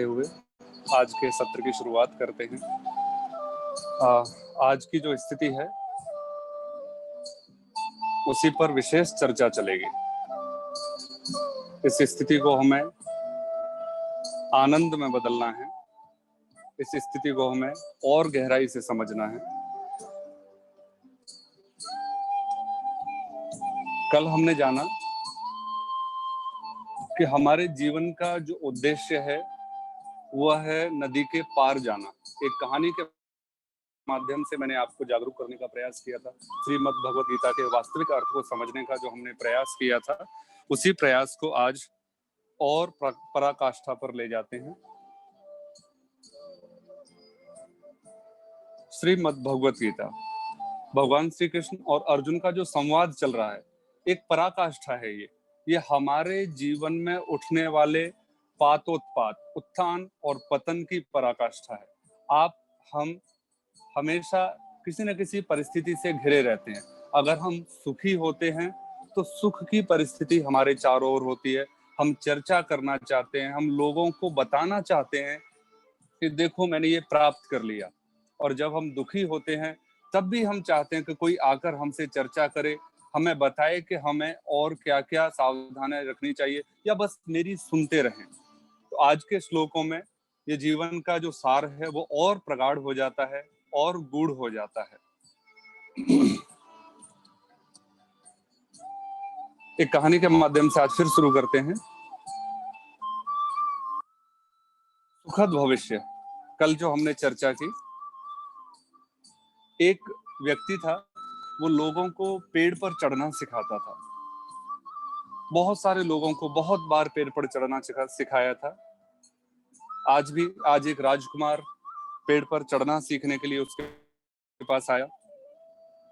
हुए आज के सत्र की शुरुआत करते हैं। आज की जो स्थिति है उसी पर विशेष चर्चा चलेगी। इस स्थिति को हमें आनंद में बदलना है, इस स्थिति को हमें और गहराई से समझना है। कल हमने जाना कि हमारे जीवन का जो उद्देश्य है वह है नदी के पार जाना। एक कहानी के माध्यम से मैंने आपको जागरूक करने का प्रयास किया था। श्रीमद् भगवत गीता के वास्तविक अर्थ को समझने का जो हमने प्रयास किया था, उसी प्रयास को आज और पराकाष्ठा पर ले जाते हैं। श्रीमद् भगवत गीता, भगवान श्री कृष्ण और अर्जुन का जो संवाद चल रहा है, एक पराकाष्ठा है। ये हमारे जीवन में उठने वाले पातोत्पात, उत्थान और पतन की पराकाष्ठा है। हम हमेशा किसी न किसी परिस्थिति से घिरे रहते हैं। अगर हम सुखी होते हैं तो सुख की परिस्थिति हमारे चारों ओर होती है। हम चर्चा करना चाहते हैं, हम लोगों को बताना चाहते हैं कि देखो मैंने ये प्राप्त कर लिया। और जब हम दुखी होते हैं तब भी हम चाहते हैं कि कोई आकर हमसे चर्चा करे, हमें बताए कि हमें और क्या क्या सावधानियां रखनी चाहिए, या बस मेरी सुनते रहें। तो आज के श्लोकों में ये जीवन का जो सार है वो और प्रगाढ़ हो जाता है और गूढ़ हो जाता है। एक कहानी के माध्यम से आज फिर शुरू करते हैं। सुखद भविष्य, कल जो हमने चर्चा की, एक व्यक्ति था, वो लोगों को पेड़ पर चढ़ना सिखाता था। बहुत सारे लोगों को बहुत बार पेड़ पर चढ़ना सिखाया था। आज एक राजकुमार पेड़ पर चढ़ना सीखने के लिए उसके पास आया।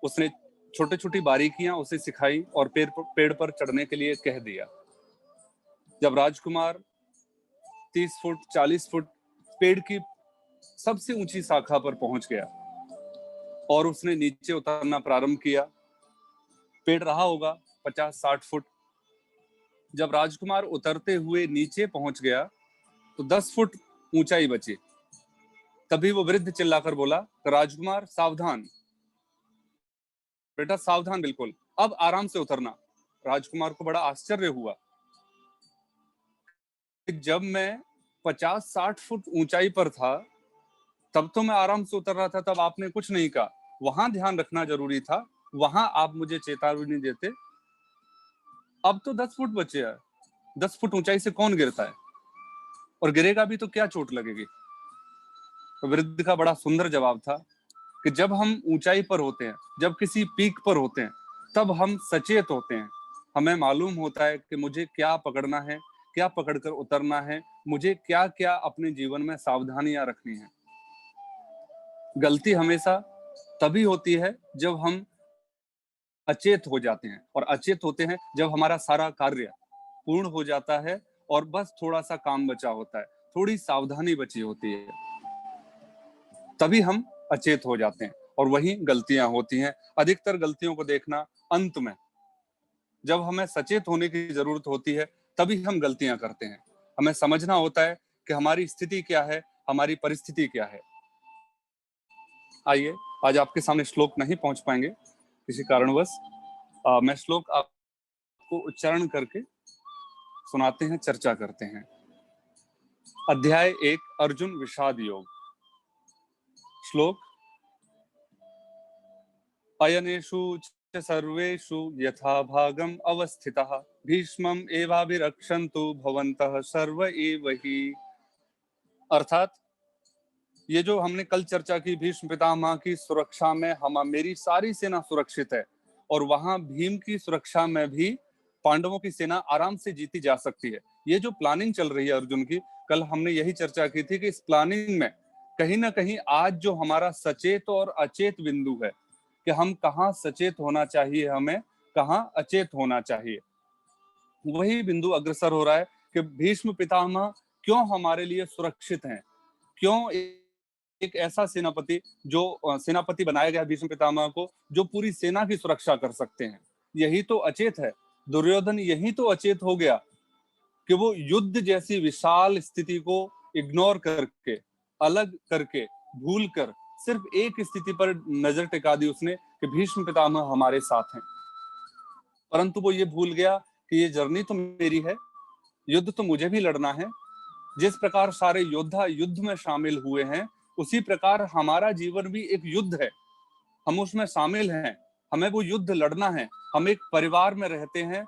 उसने छोटी छोटी बारीकियां उसे सिखाई और पेड़ पर चढ़ने के लिए कह दिया। जब राजकुमार 30 फुट 40 फुट पेड़ की सबसे ऊंची शाखा पर पहुंच गया और उसने नीचे उतरना प्रारंभ किया, पेड़ रहा होगा 50-60 फुट। जब राजकुमार उतरते हुए नीचे पहुंच गया तो 10 फुट ऊंचाई बची। तभी वो वृद्ध चिल्लाकर बोला, राजकुमार सावधान, बेटा सावधान, बिल्कुल अब आराम से उतरना। राजकुमार को बड़ा आश्चर्य हुआ कि जब मैं 50-60 फुट ऊंचाई पर था तब तो मैं आराम से उतर रहा था, तब आपने कुछ नहीं कहा। वहां ध्यान रखना जरूरी था, वहां आप मुझे चेतावनी देते। अब तो 10 फुट बचे हैं, 10 फुट ऊंचाई से कौन गिरता है, और गिरेगा भी तो क्या चोट लगेगी। तो वृद्ध का बड़ा सुंदर जवाब था कि जब हम ऊंचाई पर होते हैं, जब किसी पीक पर होते हैं, तब हम सचेत होते हैं। हमें मालूम होता है कि मुझे क्या पकड़ना है, क्या पकड़कर उतरना है, मुझे क्या क्या अपने जीवन में सावधानियां रखनी है। गलती हमेशा तभी होती है जब हम अचेत हो जाते हैं, और अचेत होते हैं जब हमारा सारा कार्य पूर्ण हो जाता है और बस थोड़ा सा काम बचा होता है, थोड़ी सावधानी बची होती है, तभी हम अचेत हो जाते हैं और वही गलतियां होती हैं। अधिकतर गलतियों को देखना अंत में, जब हमें सचेत होने की जरूरत होती है तभी हम गलतियां करते हैं। हमें समझना होता है कि हमारी स्थिति क्या है, हमारी परिस्थिति क्या है। आइए, आज आपके सामने श्लोक नहीं पहुंच पाएंगे किसी कारणवश, मैं श्लोक आपको उच्चारण करके सुनाते हैं, चर्चा करते हैं। अध्याय 1, अर्जुन विषाद योग। श्लोक, अयनेषु च सर्वेषु यथा भागम अवस्थितः भीष्मम एवाभिरक्षन्तु भवन्तः सर्व एव हि। अर्थात ये जो हमने कल चर्चा की, भीष्म पितामह की सुरक्षा में मेरी सारी सेना सुरक्षित है, और वहां भीम की सुरक्षा में भी पांडवों की सेना आराम से जीती जा सकती है। ये जो प्लानिंग चल रही है अर्जुन की, कल हमने यही चर्चा की थी कि इस प्लानिंग में कहीं ना कहीं आज जो हमारा सचेत और अचेत बिंदु है कि हम कहाँ सचेत होना चाहिए, हमें कहाँ अचेत होना चाहिए, वही बिंदु अग्रसर हो रहा है कि भीष्म पितामह क्यों हमारे लिए सुरक्षित हैं, क्यों एक ऐसा सेनापति, जो सेनापति बनाया गया भीष्म पितामह को, जो पूरी सेना की सुरक्षा कर सकते हैं। यही तो अचेत है। दुर्योधन यही तो अचेत हो गया कि वो युद्ध जैसी विशाल स्थिति को इग्नोर करके, अलग करके, भूल कर सिर्फ एक स्थिति पर नजर टिका दी उसने कि भीष्म पितामह हमारे साथ हैं। परंतु वो ये भूल गया कि ये जर्नी तो मेरी है, युद्ध तो मुझे भी लड़ना है। जिस प्रकार सारे योद्धा युद्ध में शामिल हुए हैं, उसी प्रकार हमारा जीवन भी एक युद्ध है। हम उसमें शामिल हैं, हमें वो युद्ध लड़ना है। हम एक परिवार में रहते हैं,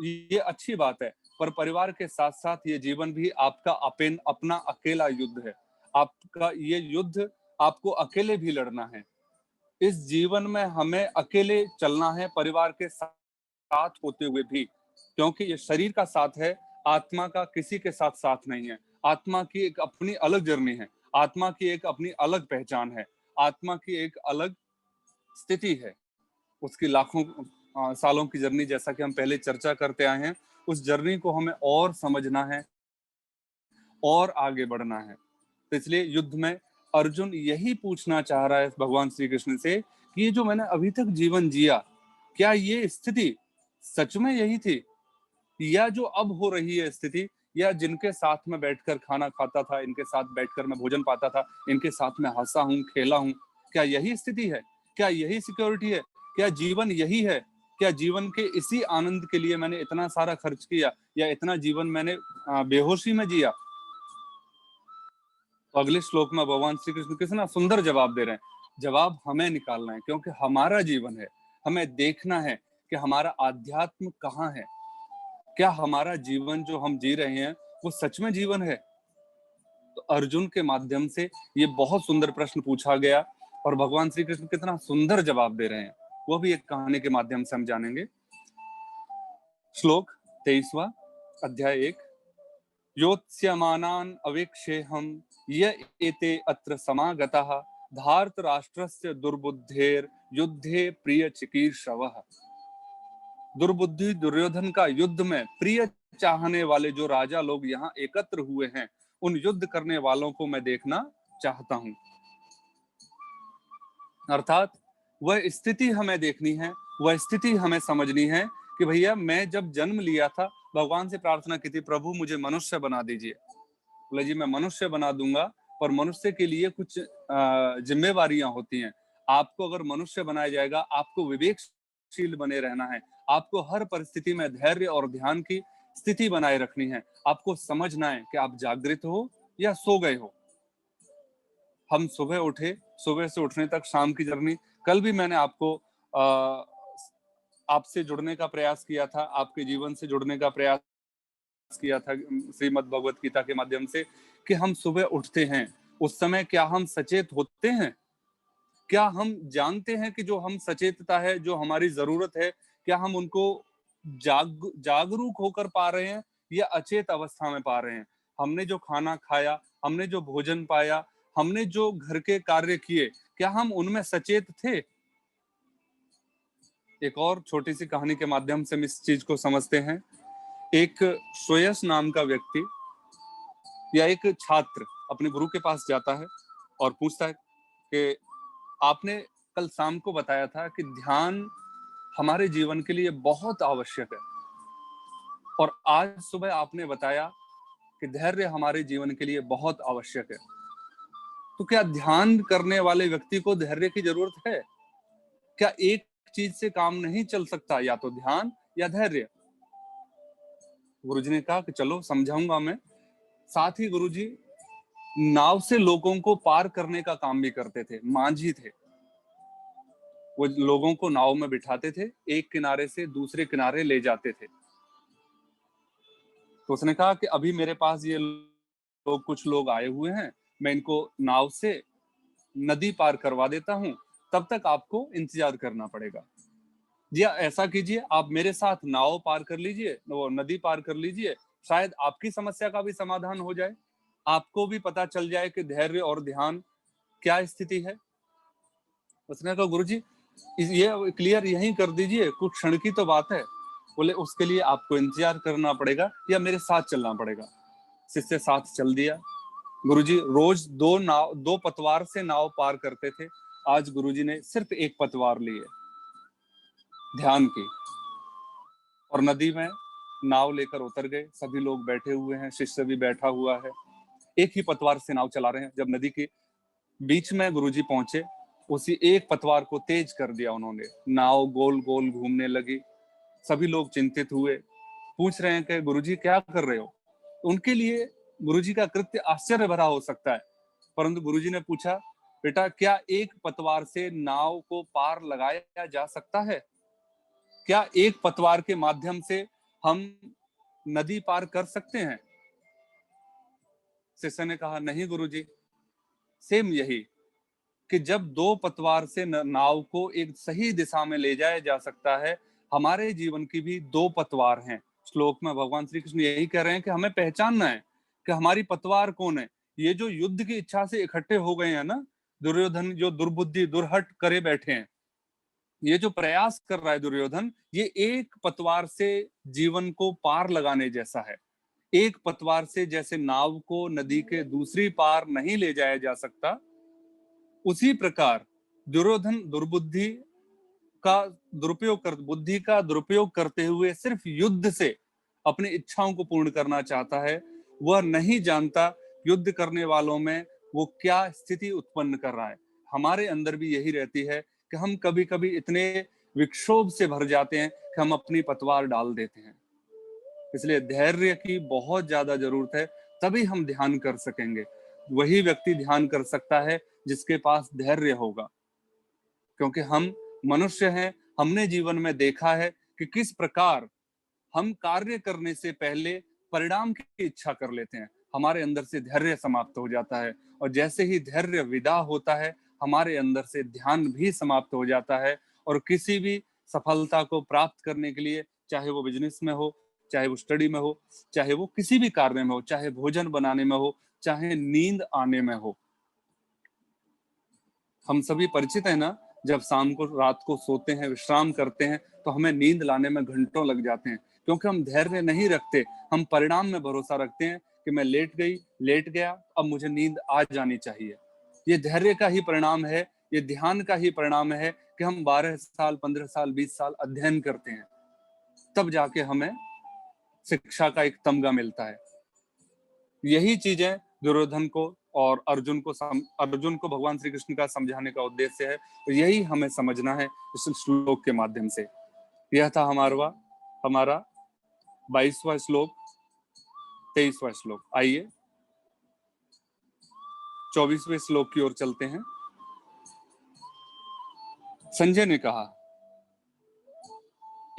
ये अच्छी बात है, पर परिवार के साथ साथ ये जीवन भी आपका अपना अकेला युद्ध है। आपका ये युद्ध आपको अकेले भी लड़ना है। इस जीवन में हमें अकेले चलना है, परिवार के साथ होते हुए भी, क्योंकि ये शरीर का साथ है, आत्मा का किसी के साथ साथ नहीं है। आत्मा की एक अपनी अलग जर्नी है, आत्मा की एक अपनी अलग पहचान है, आत्मा की एक अलग स्थिति है। उसकी लाखों सालों की जर्नी, जैसा कि हम पहले चर्चा करते आए हैं, उस जर्नी को हमें और समझना है और आगे बढ़ना है। तो इसलिए युद्ध में अर्जुन यही पूछना चाह रहा है भगवान श्री कृष्ण से कि ये जो मैंने अभी तक जीवन जिया, क्या ये स्थिति सच में यही थी, या जो अब हो रही है स्थिति, या जिनके साथ में बैठकर खाना खाता था, इनके साथ बैठकर मैं भोजन पाता था, इनके साथ में हंसा हूं, खेला हूं, क्या यही स्थिति है? क्या यही सिक्योरिटी है? क्या जीवन यही है? क्या जीवन के इसी आनंद के लिए मैंने इतना सारा खर्च किया, या इतना जीवन मैंने बेहोशी में जिया? तो अगले श्लोक में भगवान श्री कृष्ण कितना सुंदर जवाब दे रहे हैं। जवाब हमें निकालना है, क्योंकि हमारा जीवन है। हमें देखना है कि हमारा आध्यात्म कहाँ है। क्या हमारा जीवन जो हम जी रहे हैं वो सच में जीवन है? तो अर्जुन के माध्यम से ये बहुत सुंदर प्रश्न पूछा गया, और भगवान श्री कृष्ण कितना सुंदर जवाब दे रहे हैं, वो भी एक कहानी के माध्यम से हम जानेंगे। श्लोक 23वां, अध्याय 1। योत्स्यमानान् अवेक्षेऽहं य एते अत्र समागताः धार्तराष्ट्रस्य दुर्बुद्धेर् युद्धे प्रिय चिकीर्षवः। दुर्बुद्धि दुर्योधन का युद्ध में प्रिय चाहने वाले जो राजा लोग यहाँ एकत्र हुए हैं, उन युद्ध करने वालों को मैं देखना चाहता हूँ। अर्थात वह स्थिति हमें देखनी है, वह स्थिति हमें समझनी है कि भैया मैं जब जन्म लिया था, भगवान से प्रार्थना की थी, प्रभु मुझे मनुष्य बना दीजिए। बोले जी मैं मनुष्य बना दूंगा, पर मनुष्य के लिए कुछ जिम्मेवारियां होती हैं। आपको अगर मनुष्य बनाया जाएगा, आपको विवेकशील बने रहना है, आपको हर परिस्थिति में धैर्य और ध्यान की स्थिति बनाए रखनी है। आपको समझना है कि आप जागृत हो या सो गए हो। हम सुबह उठे, सुबह से उठने तक शाम की जर्नी। कल भी मैंने आपको आपसे जुड़ने का प्रयास किया था, आपके जीवन से जुड़ने का प्रयास किया था श्रीमद् भगवत गीता के माध्यम से, कि हम सुबह उठते हैं उस समय क्या हम सचेत होते हैं? क्या हम जानते हैं कि जो हम सचेतता है, जो हमारी जरूरत है, क्या हम उनको जागरूक होकर पा रहे हैं, या अचेत अवस्था में पा रहे हैं? हमने जो खाना खाया, हमने जो भोजन पाया, हमने जो घर के कार्य किए, क्या हम उनमें सचेत थे? एक और छोटी सी कहानी के माध्यम से हम इस चीज को समझते हैं। एक श्रेयस नाम का व्यक्ति या एक छात्र अपने गुरु के पास जाता है और पूछता है कि आपने कल शाम को बताया था कि ध्यान हमारे जीवन के लिए बहुत आवश्यक है, और आज सुबह आपने बताया कि धैर्य हमारे जीवन के लिए बहुत आवश्यक है। तो क्या ध्यान करने वाले व्यक्ति को धैर्य की जरूरत है? क्या एक चीज से काम नहीं चल सकता, या तो ध्यान या धैर्य? गुरुजी ने कहा कि चलो समझाऊंगा मैं। साथ ही गुरुजी नाव से लोगों को पार करने का काम भी करते थे, मांझी थे। वो लोगों को नाव में बिठाते थे, एक किनारे से दूसरे किनारे ले जाते थे। तो उसने कहा कि अभी मेरे पास ये लोग, कुछ लोग आए हुए हैं, मैं इनको नाव से नदी पार करवा देता हूँ, तब तक आपको इंतजार करना पड़ेगा। जी ऐसा कीजिए, आप मेरे साथ नाव पार कर लीजिए, वो नदी पार कर लीजिए, शायद आपकी समस्या का भी समाधान हो जाए, आपको भी पता चल जाए कि धैर्य और ध्यान क्या स्थिति है। उसने कहा गुरुजी ये क्लियर यहीं कर दीजिए, कुछ क्षण की तो बात है। बोले उसके लिए आपको इंतजार करना पड़ेगा या मेरे साथ चलना पड़ेगा। शिष्य साथ चल दिया। गुरुजी रोज दो पतवार से नाव पार करते थे, आज गुरुजी ने सिर्फ एक पतवार ली है, ध्यान की, और नदी में नाव लेकर उतर गए। सभी लोग बैठे हुए हैं, शिष्य भी बैठा हुआ है। एक ही पतवार से नाव चला रहे हैं। जब नदी के बीच में गुरुजी पहुंचे, उसी एक पतवार को तेज कर दिया उन्होंने, नाव गोल गोल घूमने लगी। सभी लोग चिंतित हुए, पूछ रहे हैं कि गुरुजी क्या कर रहे हो। उनके लिए गुरुजी का कृत्य आश्चर्य भरा हो सकता है, परंतु गुरुजी ने पूछा, बेटा क्या एक पतवार से नाव को पार लगाया जा सकता है? क्या एक पतवार के माध्यम से हम नदी पार कर सकते हैं? शिष्य ने कहा, नहीं गुरुजी। सेम यही कि जब दो पतवार से नाव को एक सही दिशा में ले जाया जा सकता है, हमारे जीवन की भी दो पतवार हैं। श्लोक में भगवान श्री कृष्ण यही कह रहे हैं कि हमें पहचानना है कि हमारी पतवार कौन है। ये जो युद्ध की इच्छा से इकट्ठे हो गए हैं ना, दुर्योधन जो दुर्बुद्धि दुर्हट करे बैठे हैं, ये जो प्रयास कर रहा है दुर्योधन, ये एक पतवार से जीवन को पार लगाने जैसा है। एक पतवार से जैसे नाव को नदी के दूसरी पार नहीं ले जाया जा सकता, उसी प्रकार दुर्योधन दुर्बुद्धि का बुद्धि का दुरुपयोग करते हुए सिर्फ युद्ध से अपनी इच्छाओं को पूर्ण करना चाहता है। वह नहीं जानता युद्ध करने वालों में वो क्या स्थिति उत्पन्न कर रहा है। हमारे अंदर भी यही रहती है कि हम कभी कभी इतने विक्षोभ से भर जाते हैं कि हम अपनी पतवार डाल देते हैं। इसलिए धैर्य की बहुत ज्यादा जरूरत है, तभी हम ध्यान कर सकेंगे। वही व्यक्ति ध्यान कर सकता है जिसके पास धैर्य होगा, क्योंकि हम मनुष्य हैं। हमने जीवन में देखा है कि किस प्रकार हम कार्य करने से पहले परिणाम की इच्छा कर लेते हैं, हमारे अंदर से धैर्य समाप्त हो जाता है। और जैसे ही धैर्य विदा होता है, हमारे अंदर से ध्यान भी समाप्त हो जाता है। और किसी भी सफलता को प्राप्त करने के लिए, चाहे वो बिजनेस में हो, चाहे वो स्टडी में हो, चाहे वो किसी भी कार्य में हो, चाहे भोजन बनाने में हो, चाहे नींद आने में हो, हम सभी परिचित है ना, जब शाम को रात को सोते हैं, विश्राम करते हैं, तो हमें नींद लाने में घंटों लग जाते हैं, क्योंकि हम धैर्य नहीं रखते। हम परिणाम में भरोसा रखते हैं कि मैं लेट गया, अब मुझे नींद आ जानी चाहिए। ये धैर्य का ही परिणाम है, ये ध्यान का ही परिणाम है कि हम 12 साल, 15 साल, 20 साल अध्ययन करते हैं, तब जाके हमें शिक्षा का एक तमगा मिलता है। यही चीजें दुर्योधन को और अर्जुन को भगवान श्री कृष्ण का समझाने का उद्देश्य है, और यही हमें समझना है इस श्लोक के माध्यम से। यह था हमारा 22वां श्लोक, 23वां श्लोक। आइए 24वें श्लोक की ओर चलते हैं। संजय ने कहा,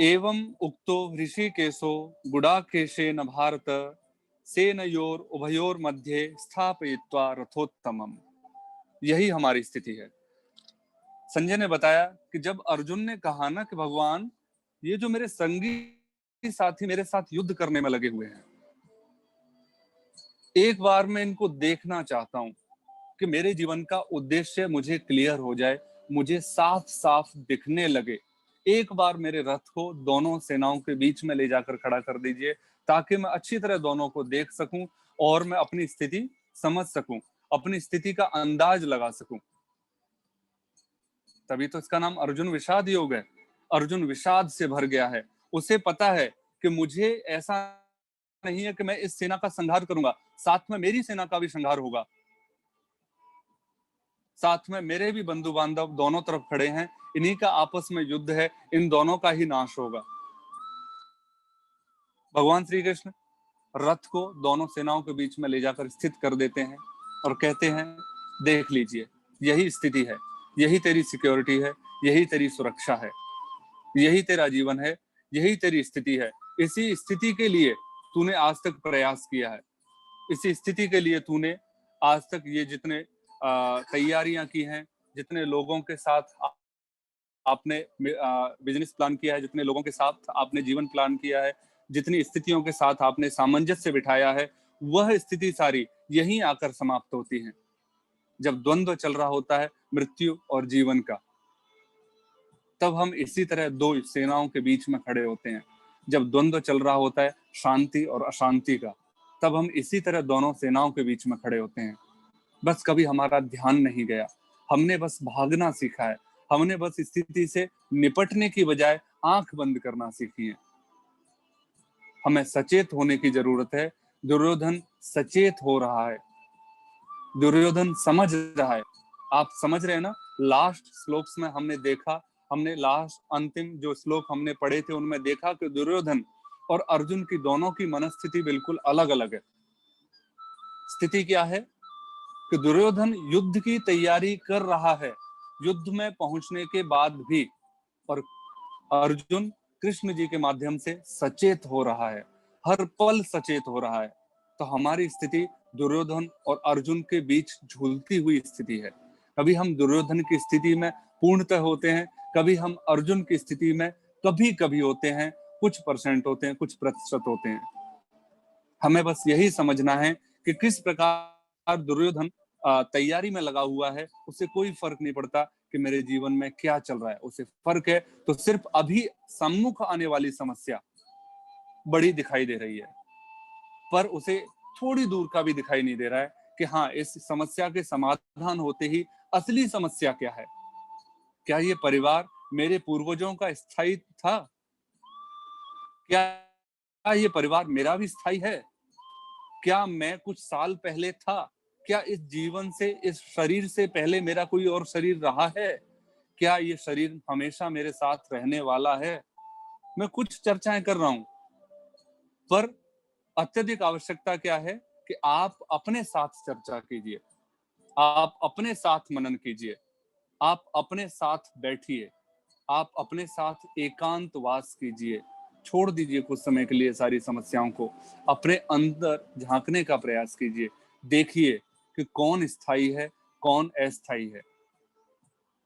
एवं उक्तो ऋषिकेशो गुडाकेशेन भारत सेनयोर उभयोर मध्ये स्थापयित्वा रथोत्तमम। यही हमारी स्थिति है। संजय ने बताया कि जब अर्जुन ने कहा ना कि भगवान, ये जो मेरे संगी साथी मेरे साथ युद्ध करने में लगे हुए हैं, एक बार मैं इनको देखना चाहता हूं कि मेरे जीवन का उद्देश्य मुझे क्लियर हो जाए, मुझे साफ साफ दिखने लगे। एक बार मेरे रथ को दोनों सेनाओं के बीच में ले जाकर खड़ा कर दीजिए, ताकि मैं अच्छी तरह दोनों को देख सकूं और मैं अपनी स्थिति समझ सकूं, अपनी स्थिति का अंदाज लगा सकूं। तभी तो इसका नाम अर्जुन विषाद योग है। अर्जुन विषाद से भर गया है। उसे पता है कि मुझे ऐसा नहीं है कि मैं इस सेना का संहार करूंगा, साथ में मेरी सेना का भी संहार होगा, साथ में मेरे भी बंधु बांधव दोनों तरफ खड़े हैं, इन्हीं का आपस में युद्ध है, इन दोनों का ही नाश होगा। भगवान श्री कृष्ण रथ को दोनों सेनाओं के बीच में ले जाकर स्थित कर देते हैं और कहते हैं, देख लीजिए, यही स्थिति है, यही तेरी सिक्योरिटी है, यही तेरी सुरक्षा है, यही तेरा जीवन है, यही तेरी स्थिति है। इसी स्थिति के लिए तूने आज तक प्रयास किया है, इसी स्थिति के लिए तूने आज तक ये जितने तैयारियां की हैं, जितने लोगों के साथ आपने बिजनेस प्लान किया है, जितने लोगों के साथ आपने जीवन प्लान किया है, जितनी स्थितियों के साथ आपने सामंजस्य बिठाया है, वह स्थिति सारी यहीं आकर समाप्त होती है। जब द्वंद्व चल रहा होता है मृत्यु और जीवन का, तब हम इसी तरह दो सेनाओं के बीच में खड़े होते हैं। जब द्वंद्व चल रहा होता है शांति और अशांति का, तब हम इसी तरह दोनों सेनाओं के बीच में खड़े होते हैं। बस कभी हमारा ध्यान नहीं गया, हमने बस भागना सीखा है, हमने बस स्थिति से निपटने की बजाय आंख बंद करना सीखी है। हमें सचेत होने की जरूरत है। दुर्योधन सचेत हो रहा है, दुर्योधन समझ रहा है। आप समझ रहे हैं ना, लास्ट श्लोक्स में हमने देखा, हमने लास्ट अंतिम जो श्लोक हमने पढ़े थे उनमें देखा कि दुर्योधन और अर्जुन की दोनों की मनस्थिति बिल्कुल अलग अलग है। स्थिति क्या है कि दुर्योधन युद्ध की तैयारी कर रहा है युद्ध में पहुंचने के बाद भी, और अर्जुन कृष्ण जी के माध्यम से सचेत हो रहा है, हर पल सचेत हो रहा है। तो हमारी स्थिति दुर्योधन और अर्जुन के बीच झूलती हुई स्थिति है। कभी हम दुर्योधन की स्थिति में पूर्णतः होते हैं, कभी हम अर्जुन की स्थिति में कभी कभी होते हैं, कुछ परसेंट होते हैं, कुछ प्रतिशत होते हैं। हमें बस यही समझना है कि किस प्रकार दुर्योधन तैयारी में लगा हुआ है, उससे कोई फर्क नहीं पड़ता कि मेरे जीवन में क्या चल रहा है। उसे फर्क है तो सिर्फ अभी सम्मुख आने वाली समस्या बड़ी दिखाई दे रही है, पर उसे थोड़ी दूर का भी दिखाई नहीं दे रहा है कि हाँ, इस समस्या के समाधान होते ही असली समस्या क्या है। क्या ये परिवार मेरे पूर्वजों का स्थायी था? क्या ये परिवार मेरा भी स्थायी है? क्या मैं कुछ साल पहले था? क्या इस जीवन से, इस शरीर से पहले मेरा कोई और शरीर रहा है? क्या ये शरीर हमेशा मेरे साथ रहने वाला है? मैं कुछ चर्चाएं कर रहा हूं, पर अत्यधिक आवश्यकता क्या है कि आप अपने साथ चर्चा कीजिए, आप अपने साथ मनन कीजिए, आप अपने साथ बैठिए, आप अपने साथ एकांतवास कीजिए। छोड़ दीजिए कुछ समय के लिए सारी समस्याओं को, अपने अंदर झांकने का प्रयास कीजिए। देखिए कि कौन स्थायी है, कौन अस्थायी है।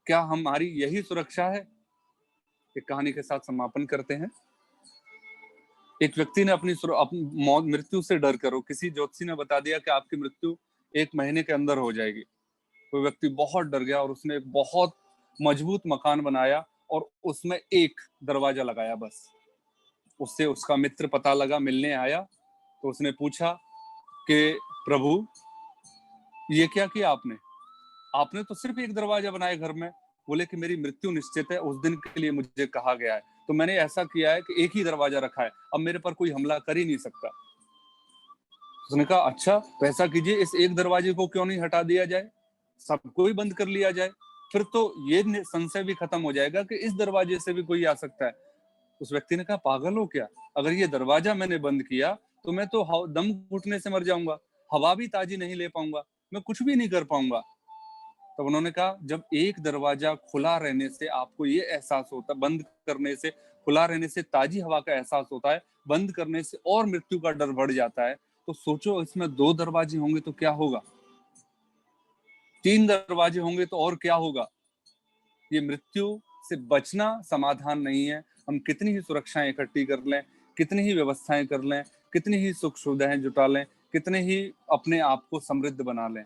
क्या हमारी यही सुरक्षा है? एक कहानी के साथ समापन करते हैं। एक व्यक्ति ने अपनी मौत, मृत्यु से डर कर, किसी ज्योतिषी ने बता दिया कि आपकी मृत्यु 1 महीने के अंदर हो जाएगी। वो व्यक्ति बहुत डर गया और उसने एक बहुत मजबूत मकान बनाया और उसमें एक दरवाजा लगाया बस। उससे उसका मित्र पता लगा, मिलने आया, तो उसने पूछा कि प्रभु, ये क्या किया आपने? आपने तो सिर्फ एक दरवाजा बनाया घर में। बोले कि मेरी मृत्यु निश्चित है, उस दिन के लिए मुझे कहा गया है, तो मैंने ऐसा किया है कि एक ही दरवाजा रखा है, अब मेरे पर कोई हमला कर ही नहीं सकता। उसने कहा अच्छा, तो ऐसा कीजिए, इस एक दरवाजे को क्यों नहीं हटा दिया जाए, सबको ही बंद कर लिया जाए, फिर तो ये संशय भी खत्म हो जाएगा कि इस दरवाजे से भी कोई आ सकता है। उस व्यक्ति ने कहा पागल हो क्या, अगर ये दरवाजा मैंने बंद किया तो मैं तो दम घुटने से मर जाऊंगा, हवा भी ताजी नहीं ले पाऊंगा, मैं कुछ भी नहीं कर पाऊंगा। तब उन्होंने कहा जब एक दरवाजा खुला रहने से आपको ये एहसास होता, बंद करने से, खुला रहने से ताजी हवा का एहसास होता है, बंद करने से और मृत्यु का डर बढ़ जाता है, तो सोचो इसमें 2 दरवाजे होंगे तो क्या होगा, 3 दरवाजे होंगे तो और क्या होगा। ये मृत्यु से बचना समाधान नहीं है। हम कितनी ही सुरक्षाएं इकट्ठी कर लें, कितनी ही व्यवस्थाएं कर लें, कितनी ही सुख सुविधाएं जुटा लें, कितने ही अपने आप को समृद्ध बना लें,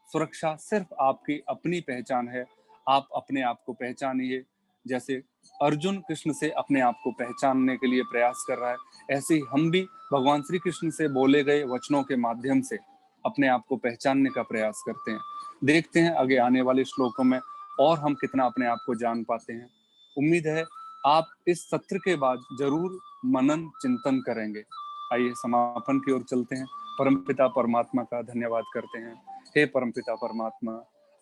सुरक्षा सिर्फ आपकी अपनी पहचान है। आप अपने आप को पहचानिए। जैसे अर्जुन कृष्ण से अपने आप को पहचानने के लिए प्रयास कर रहा है, ऐसे ही हम भी भगवान श्री कृष्ण से बोले गए वचनों के माध्यम से अपने आप को पहचानने का प्रयास करते हैं। देखते हैं आगे आने वाले श्लोकों में और हम कितना अपने आप को जान पाते हैं। उम्मीद है आप इस सत्र के बाद जरूर मनन चिंतन करेंगे। आइए समापन की ओर चलते हैं। परमपिता परमात्मा का धन्यवाद करते हैं। हे परमपिता परमात्मा,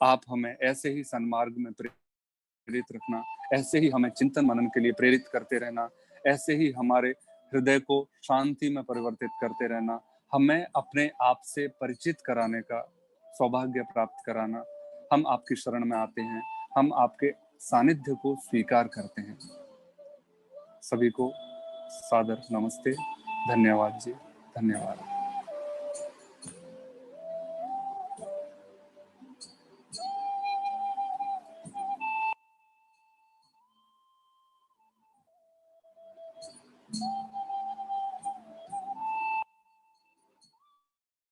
आप हमें ऐसे ही सन्मार्ग में प्रेरित रखना, ऐसे ही हमें चिंतन मनन के लिए प्रेरित करते रहना, ऐसे ही हमारे हृदय को शांति में परिवर्तित करते रहना, हमें अपने आप से परिचित कराने का सौभाग्य प्राप्त कराना। हम आपकी शरण में आते हैं, हम आपके सानिध्य को स्वीकार करते हैं। सभी को सादर नमस्ते। धन्यवाद जी, धन्यवाद।